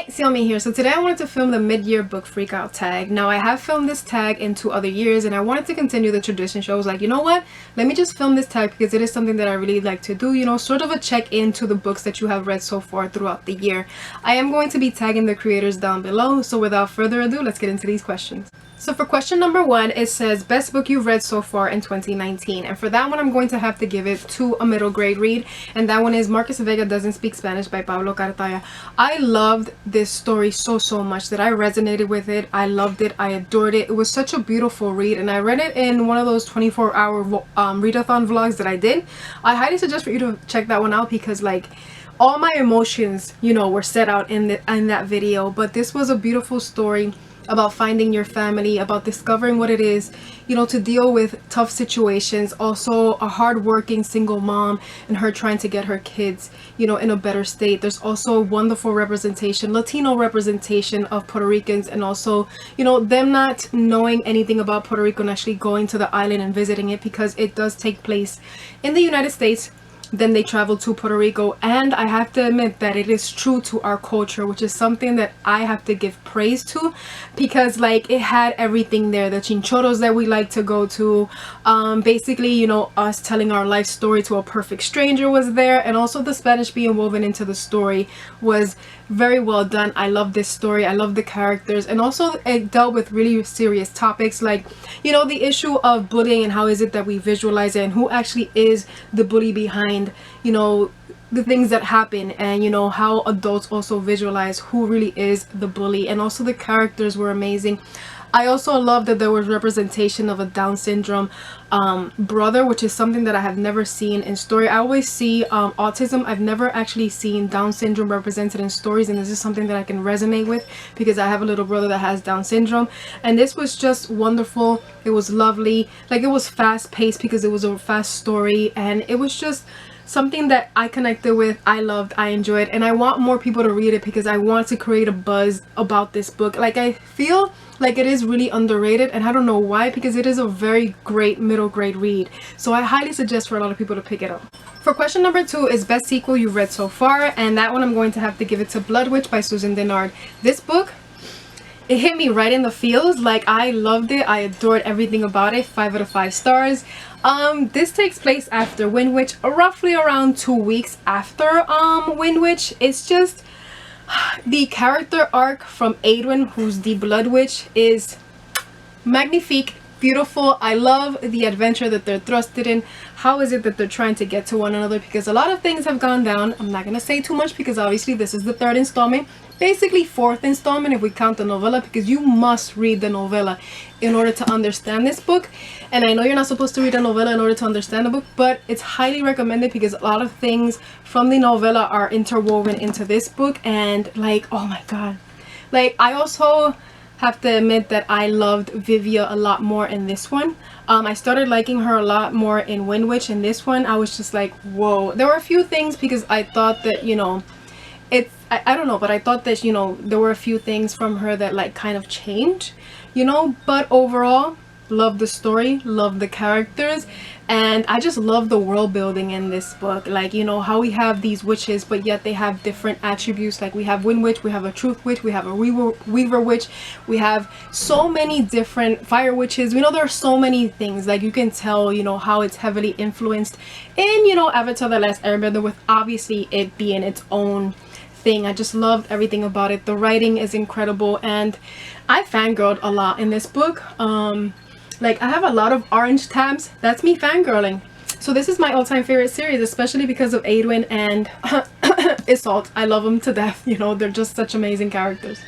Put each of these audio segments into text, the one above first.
Hey, Xiaomi here. So today I wanted to film the mid-year book freakout tag. Now I have filmed this tag in 2 other years and I wanted to continue the tradition. So I was like, you know what? Let me just film this tag because it is something that I really like to do, you know, sort of a check-in to the books that you have read so far throughout the year. I am going to be tagging the creators down below. So without further ado, let's get into these questions. So for question number 1, it says best book you've read so far in 2019, and for that one I'm going to have to give it to a middle grade read, and that one is Marcus Vega Doesn't Speak Spanish by Pablo Cartaya. I loved this story so much that I resonated with it. I loved it. I adored it. It was such a beautiful read, and I read it in one of those 24-hour readathon vlogs that I did. I highly suggest for you to check that one out because like all my emotions, you know, were set out in that video. But this was a beautiful story about finding your family, about discovering what it is, you know, to deal with tough situations. Also a hard-working single mom and her trying to get her kids, you know, in a better state. There's also wonderful representation, Latino representation of Puerto Ricans, and also, you know, them not knowing anything about Puerto Rico and actually going to the island and visiting it because it does take place in the United States. Then they travel to Puerto Rico, and I have to admit that it is true to our culture, which is something that I have to give praise to, because like it had everything there. The chinchorros that we like to go to, basically, you know, us telling our life story to a perfect stranger was there, and also the Spanish being woven into the story was very well done. I love this story. I love the characters, and also it dealt with really serious topics like, you know, the issue of bullying and how is it that we visualize it and who actually is the bully behind, you know, the things that happen, and you know how adults also visualize who really is the bully. And also the characters were amazing. I also love that there was representation of a Down syndrome brother, which is something that I have never seen in story. I always see autism. I've never actually seen Down syndrome represented in stories, and this is something that I can resonate with because I have a little brother that has Down syndrome. And this was just wonderful. It was lovely. Like, it was fast paced because it was a fast story, and it was just something that I connected with. I loved, I enjoyed, and I want more people to read it because I want to create a buzz about this book. Like, I feel like it is really underrated, and I don't know why, because it is a very great middle grade read. So I highly suggest for a lot of people to pick it up. For question number 2 is best sequel you've read so far, and that one I'm going to have to give it to Blood Witch by Susan Dennard. This book, it hit me right in the feels. Like, I loved it. I adored everything about it. 5 out of 5 stars. This takes place after Wind Witch, roughly around 2 weeks after Wind Witch. It's just the character arc from Adwin, who's the Blood Witch, is magnifique, beautiful. I love the adventure that they're thrusted in. How is it that they're trying to get to one another? Because a lot of things have gone down. I'm not gonna say too much because obviously this is the 3rd installment, basically 4th installment if we count the novella, because you must read the novella in order to understand this book. And I know you're not supposed to read a novella in order to understand the book, but it's highly recommended because a lot of things from the novella are interwoven into this book. And like, oh my god, like, I also have to admit that I loved Vivia a lot more in this one. I started liking her a lot more in Wind Witch. In this one I was just like, whoa. There were a few things because I thought that, you know, I don't know, but I thought that, you know, there were a few things from her that like kind of changed, you know. But overall, love the story, love the characters, and I just love the world building in this book. Like, you know, how we have these witches but yet they have different attributes. Like, we have Wind Witch, we have a Truth Witch, we have a Weaver Witch, we have so many different Fire Witches. You know, there are so many things. Like, you can tell, you know, how it's heavily influenced in, you know, Avatar: The Last Airbender, with obviously it being its own thing. I just loved everything about it. The writing is incredible, and I fangirled a lot in this book. Like, I have a lot of orange tabs. That's me fangirling. So this is my all-time favorite series, especially because of Adwin and Isolde. I love them to death. You know, they're just such amazing characters.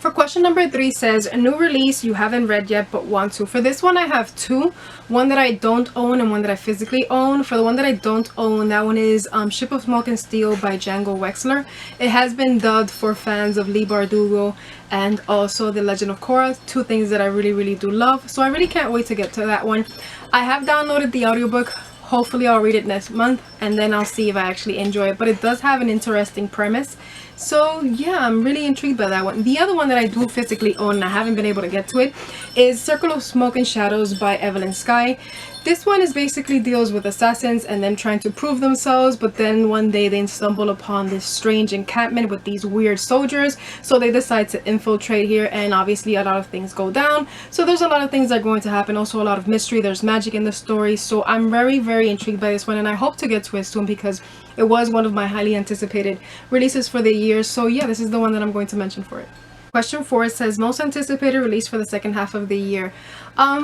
For question number 3 says, a new release you haven't read yet but want to. For this one I have 2. One that I don't own and one that I physically own. For the one that I don't own, that one is Ship of Smoke and Steel by Django Wexler. It has been dubbed for fans of Leigh Bardugo and also The Legend of Korra, 2 things that I really do love. So I really can't wait to get to that one. I have downloaded the audiobook. Hopefully I'll read it next month. and then I'll see if I actually enjoy it. But it does have an interesting premise. So yeah, I'm really intrigued by that one. The other one that I do physically own, and I haven't been able to get to it, is Circle of Smoke and Shadows by Evelyn Sky. This one is basically deals with assassins and them trying to prove themselves, but then one day they stumble upon this strange encampment with these weird soldiers, so they decide to infiltrate here, and obviously a lot of things go down. So there's a lot of things that are going to happen, also a lot of mystery, there's magic in the story. So I'm very intrigued by this one, and I hope to get to it soon because it was one of my highly anticipated releases for the year. So yeah, this is the one that I'm going to mention for it. Question 4 says most anticipated release for the second half of the year.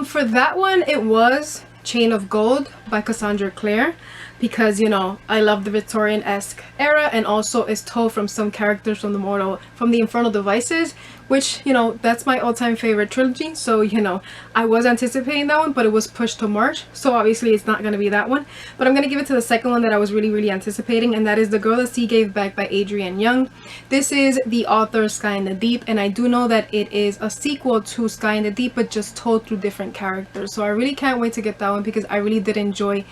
For that one, it was Chain of Gold by Cassandra Clare, because you know I love the Victorian-esque era, and also is told from some characters from the Infernal Devices, which you know that's my all-time favorite trilogy. So you know I was anticipating that one, but it was pushed to March, so obviously it's not going to be that one. But I'm going to give it to the second one that I was really anticipating, and that is The Girl the Sea Gave Back by Adrienne Young. This is the author Sky in the Deep, and I do know that it is a sequel to Sky in the Deep, but just told through different characters. So I really can't wait to get that one because I really did enjoy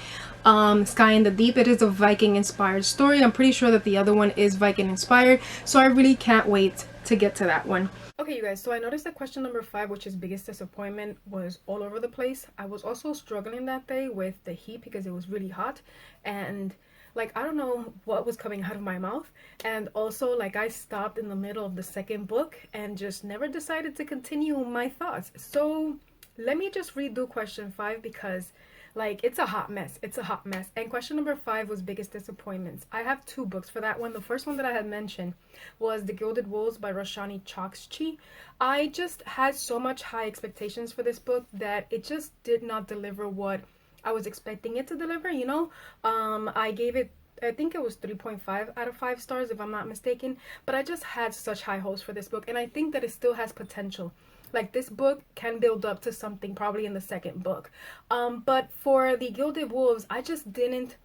Sky in the Deep. It is a Viking inspired story. I'm pretty sure that the other one is Viking inspired, so I really can't wait to get to that one. Okay, you guys, so I noticed that question number 5, which is biggest disappointment, was all over the place. I was also struggling that day with the heat because it was really hot, and like I don't know what was coming out of my mouth, and also like I stopped in the middle of the second book and just never decided to continue my thoughts. So let me just redo question 5 because like it's a hot mess. It's a hot mess. And question number 5 was biggest disappointments. I have 2 books for that one. The first one that I had mentioned was The Gilded Wolves by Roshani Chokshi. I just had so much high expectations for this book that it just did not deliver what I was expecting it to deliver, you know. I gave it, I think it was 3.5 out of 5 stars if I'm not mistaken, but I just had such high hopes for this book, and I think that it still has potential. Like this book can build up to something probably in the second book. But for The Gilded Wolves, I just didn't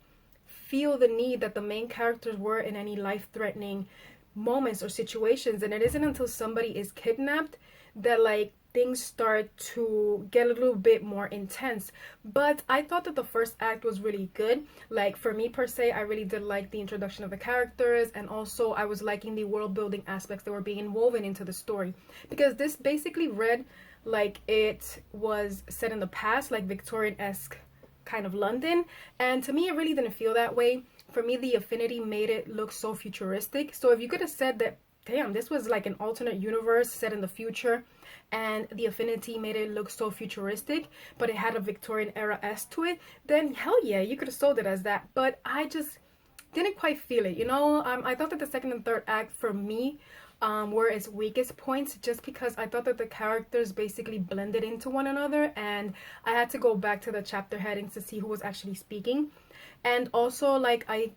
feel the need that the main characters were in any life-threatening moments or situations, and it isn't until somebody is kidnapped that like things start to get a little bit more intense. But I thought that the first act was really good. Like for me per se, I really did like the introduction of the characters, and also I was liking the world building aspects that were being woven into the story, because this basically read like it was set in the past, like Victorian-esque kind of London, and to me it really didn't feel that way. For me, the Affinity made it look so futuristic. So if you could have said that, damn, this was like an alternate universe set in the future, and the Affinity made it look so futuristic, but it had a Victorian era-esque to it, then hell yeah, you could have sold it as that. But I just didn't quite feel it, you know. I thought that the second and third act for me were its weakest points, just because I thought that the characters basically blended into one another, and I had to go back to the chapter headings to see who was actually speaking. And also like I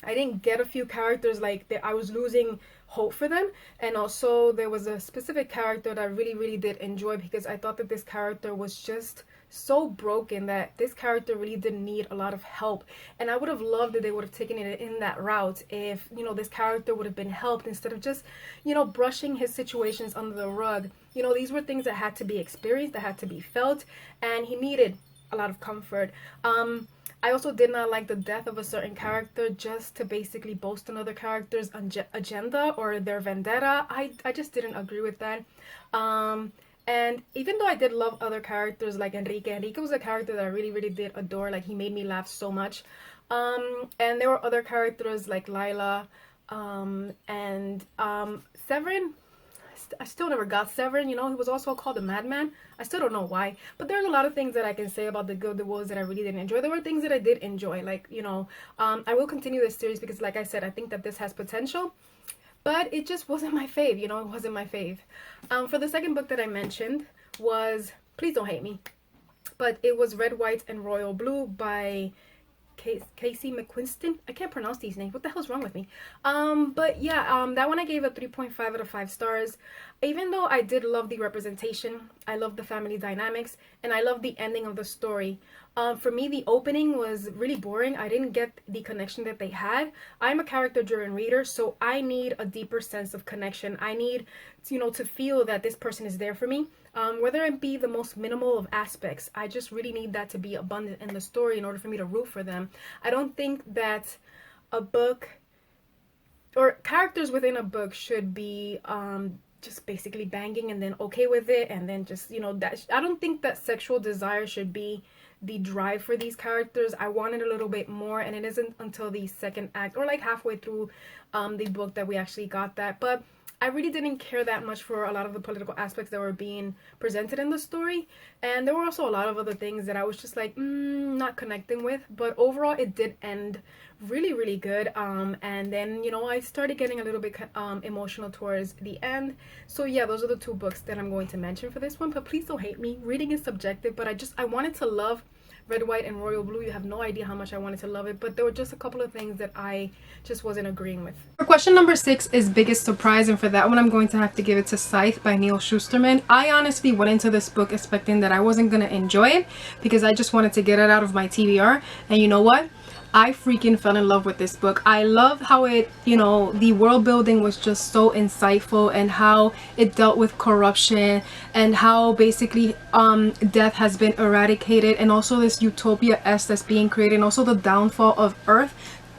didn't get a few characters, like I was losing hope for them. And also there was a specific character that I really did enjoy, because I thought that this character was just so broken that this character really didn't need a lot of help, and I would have loved that they would have taken it in that route if, you know, this character would have been helped instead of just, you know, brushing his situations under the rug. You know, these were things that had to be experienced, that had to be felt, and he needed a lot of comfort. I also did not like the death of a certain character just to basically boast another character's agenda or their vendetta. I just didn't agree with that. And even though I did love other characters like Enrique was a character that I really did adore. Like he made me laugh so much. And there were other characters like Lila, and Severin. I still never got Severin, you know. He was also called a madman. I still don't know why, but there's a lot of things that I can say about The Gilded Wolves that I really didn't enjoy. There were things that I did enjoy, like, you know, I will continue this series because, like I said, I think that this has potential, but it just wasn't my fave, you know. It wasn't my fave. For the second book that I mentioned was, please don't hate me, but it was Red, White, and Royal Blue by Casey McQuiston. I can't pronounce these names. What the hell's wrong with me? But yeah, that one I gave a 3.5 out of 5 stars. Even though I did love the representation, I love the family dynamics, and I love the ending of the story. For me, the opening was really boring. I didn't get the connection that they had. I'm a character-driven reader, so I need a deeper sense of connection. I need, to feel that this person is there for me. Whether it be the most minimal of aspects, I just really need that to be abundant in the story in order for me to root for them. I don't think that a book or characters within a book should be just basically banging and then okay with it, and then just that I don't think that sexual desire should be the drive for these characters. I wanted a little bit more, and it isn't until the second act or like halfway through the book that we actually got that. But I really didn't care that much for a lot of the political aspects that were being presented in the story, and there were also a lot of other things that I was just like not connecting with. But overall, it did end really, really good. And then I started getting a little bit emotional towards the end. So yeah, those are the two books that I'm going to mention for this one. But please don't hate me. Reading is subjective, but I wanted to love Red, White, and Royal Blue. You have no idea how much I wanted to love it, but there were just a couple of things that I just wasn't agreeing with. For question number 6 is biggest surprise, and for that one I'm going to have to give it to Scythe by Neil Shusterman. I honestly went into this book expecting that I wasn't going to enjoy it because I just wanted to get it out of my TBR, and you know what? I freaking fell in love with this book. I love how it, the world building was just so insightful, and how it dealt with corruption, and how basically death has been eradicated, and also this utopia that's being created, and also the downfall of Earth,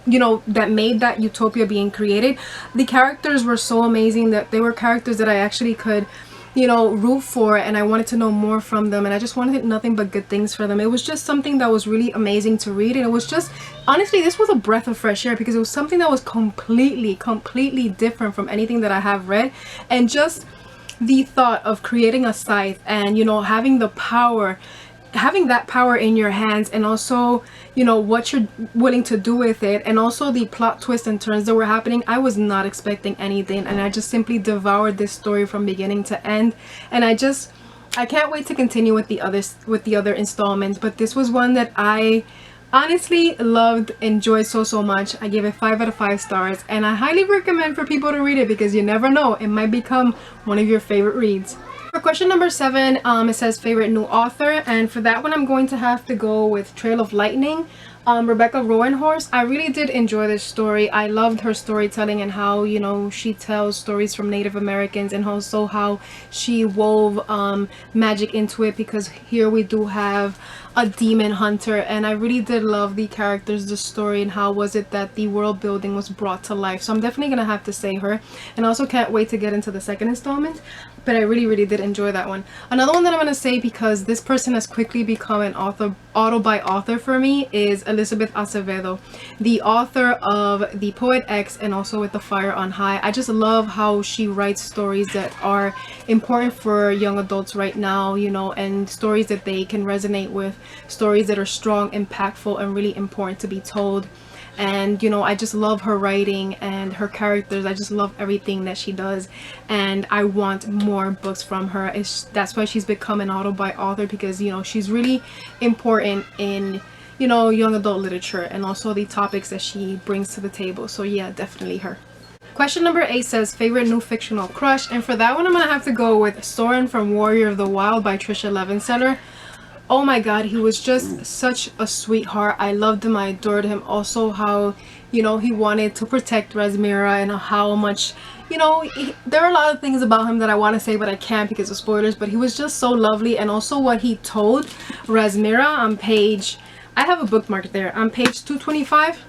that made that utopia being created. The characters were so amazing that they were characters that I actually could root for, and I wanted to know more from them, and I just wanted nothing but good things for them. It was just something that was really amazing to read, and it was just, honestly, this was a breath of fresh air because it was something that was completely different from anything that I have read. And just the thought of creating a scythe and having that power in your hands, and also what you're willing to do with it, and also the plot twists and turns that were happening. I was not expecting anything, and I just simply devoured this story from beginning to end, and I can't wait to continue with the other installments. But this was one that I honestly loved, enjoyed so much. I gave it 5 out of 5 stars, and I highly recommend for people to read it because you never know, it might become one of your favorite reads. For question number 7, it says favorite new author, and for that one I'm going to have to go with Trail of Lightning, Rebecca Roanhorse. I really did enjoy this story. I loved her storytelling and how she tells stories from Native Americans, and also how she wove magic into it, because here we do have a demon hunter, and I really did love the characters, the story, and how was it that the world building was brought to life. So I'm definitely gonna have to say her, and I also can't wait to get into the second installment, but I really did enjoy that one. Another one that I'm gonna say, because this person has quickly become an auto by author for me, is Elizabeth Acevedo, the author of The Poet X and also With the Fire on High. I just love how she writes stories that are important for young adults right now, and stories that they can resonate with, stories that are strong, impactful, and really important to be told. And I just love her writing and her characters. I just love everything that she does, and I want more books from her. That's why she's become an auto by author, because she's really important in young adult literature, and also the topics that she brings to the table. So yeah, definitely her. Question number 8 says favorite new fictional crush, and for that one I'm gonna have to go with Soren from Warrior of the Wild by Trisha Levenseller. Oh my god, he was just such a sweetheart. I loved him, I adored him. Also how he wanted to protect Resmira, and how much there are a lot of things about him that I want to say, but I can't because of spoilers. But he was just so lovely, and also what he told Resmira on page, I have a bookmark there, on page 225.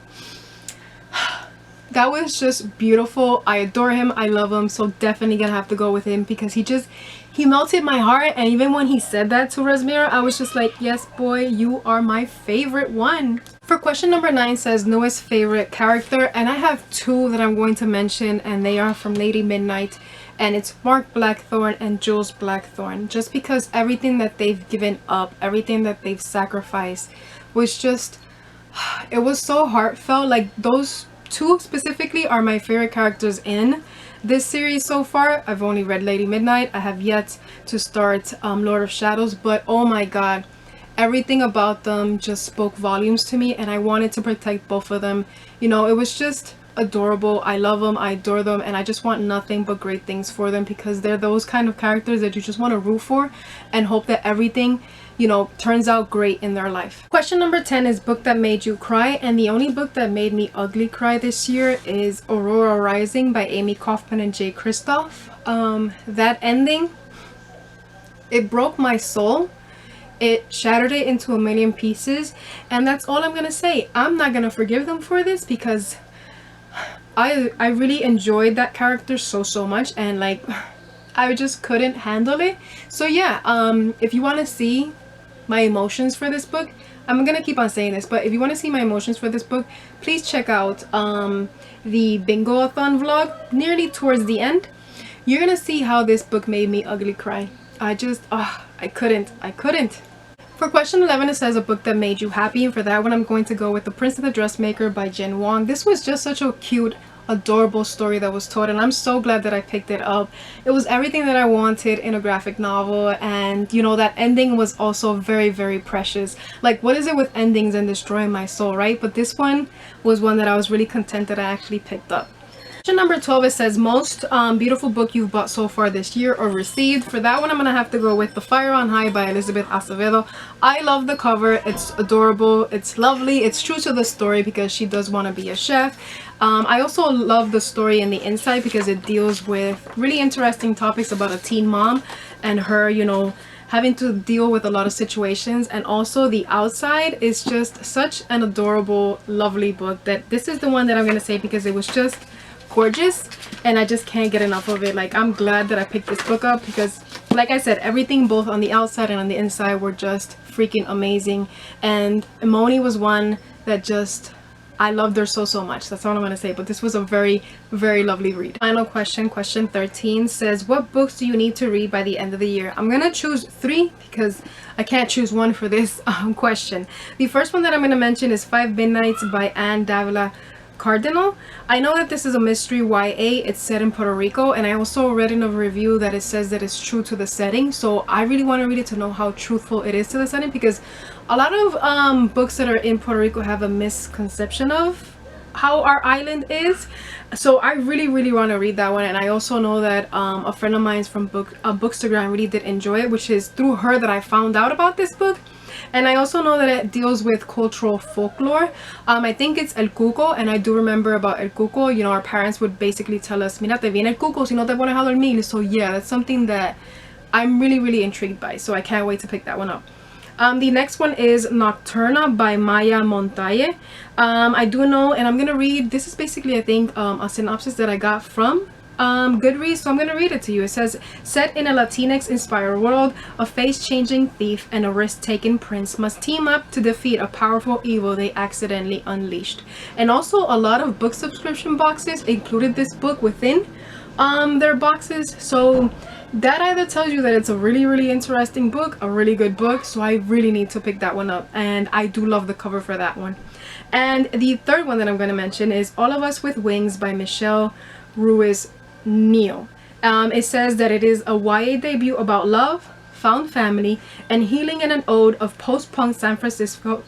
That was just beautiful. I adore him, I love him, so definitely gonna have to go with him, because he melted my heart. And even when he said that to Resmira, I was just like, yes boy, you are my favorite one. For question number 9 says newest favorite character, and I have 2 that I'm going to mention, and they are from Lady Midnight, and it's Mark Blackthorne and Jules Blackthorne. Just because everything that they've given up, everything that they've sacrificed was just, it was so heartfelt. Like, those 2 specifically are my favorite characters in this series so far. I've only read Lady Midnight. I have yet to start Lord of Shadows, but oh my god, everything about them just spoke volumes to me, and I wanted to protect both of them. It was just adorable. I love them, I adore them, and I just want nothing but great things for them, because they're those kind of characters that you just want to root for and hope that everything, you know, turns out great in their life. Question number 10 is book that made you cry, and the only book that made me ugly cry this year is Aurora Rising by Amy Kaufman and Jay Kristoff. That ending, it broke my soul. It shattered it into a million pieces, and that's all I'm gonna say. I'm not gonna forgive them for this, because I really enjoyed that character so much, and like I just couldn't handle it. So yeah, if you want to see my emotions for this book, I'm gonna keep on saying this, but if you want to see my emotions for this book, please check out the bingo-a-thon vlog nearly towards the end. You're gonna see how this book made me ugly cry. I just I couldn't. For question 11, it says a book that made you happy, and for that one I'm going to go with The Prince and the Dressmaker by Jen Wong. This was just such a cute, adorable story that was told, and I'm so glad that I picked it up. It was everything that I wanted in a graphic novel, and you know, that ending was also very precious. Like, what is it with endings and destroying my soul, right? But this one was one that I was really content that I actually picked up. Question number 12, it says most beautiful book you've bought so far this year or received. For that one I'm gonna have to go with The Fire on High by Elizabeth Acevedo. I love the cover. It's adorable, it's lovely, it's true to the story because she does want to be a chef. I also love the story in the inside because it deals with really interesting topics about a teen mom and her, you know, having to deal with a lot of situations. And also the outside is just such an adorable, lovely book that this is the one that I'm gonna say because it was just gorgeous and I just can't get enough of it. Like, I'm glad that I picked this book up because, like I said, everything both on the outside and on the inside were just freaking amazing. And Imoni was one that just, I loved her so much. That's all I'm gonna say, but this was a very lovely read. Final question, question 13, says what books do you need to read by the end of the year? I'm gonna choose 3 because I can't choose one for this question. The first one that I'm gonna mention is 5 Midnights by Anne Davila Cardinal. I know that this is a mystery YA. It's set in Puerto Rico, and I also read in a review that it says that it's true to the setting, so I really want to read it to know how truthful it is to the setting, because a lot of books that are in Puerto Rico have a misconception of how our island is. So I really want to read that one. And I also know that a friend of mine from Bookstagram really did enjoy it, which is through her that I found out about this book. And I also know that it deals with cultural folklore. I think it's El Cuco, and I do remember about El Cuco. You know, our parents would basically tell us, mira, te viene el cuco si no te pones a dormir. So yeah, that's something that I'm really intrigued by. So I can't wait to pick that one up. The next one is Nocturna by Maya Montalle. I do know, and I'm gonna read, this is basically, I think, a synopsis that I got from Goodreads, so I'm gonna read it to you. It says, set in a Latinx inspired world, a face-changing thief and a risk-taking prince must team up to defeat a powerful evil they accidentally unleashed. And also a lot of book subscription boxes included this book within their boxes, so that either tells you that it's a really interesting book, a really good book. So I really need to pick that one up, and I do love the cover for that one. And the third one that I'm going to mention is All of Us with Wings by Michelle Ruiz Neo. It says that it is a YA debut about love, found family, and healing, and an ode of post-punk San Francisco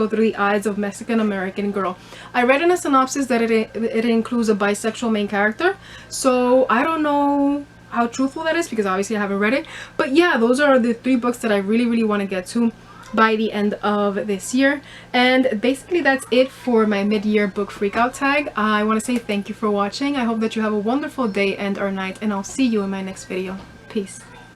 through the eyes of Mexican-American girl. I read in a synopsis that it includes a bisexual main character, so I don't know how truthful that is because obviously I haven't read it. But yeah, those are the 3 books that I really want to get to by the end of this year. And basically that's it for my mid-year book freakout tag. I want to say thank you for watching. I hope that you have a wonderful day and or night, and I'll see you in my next video. Peace.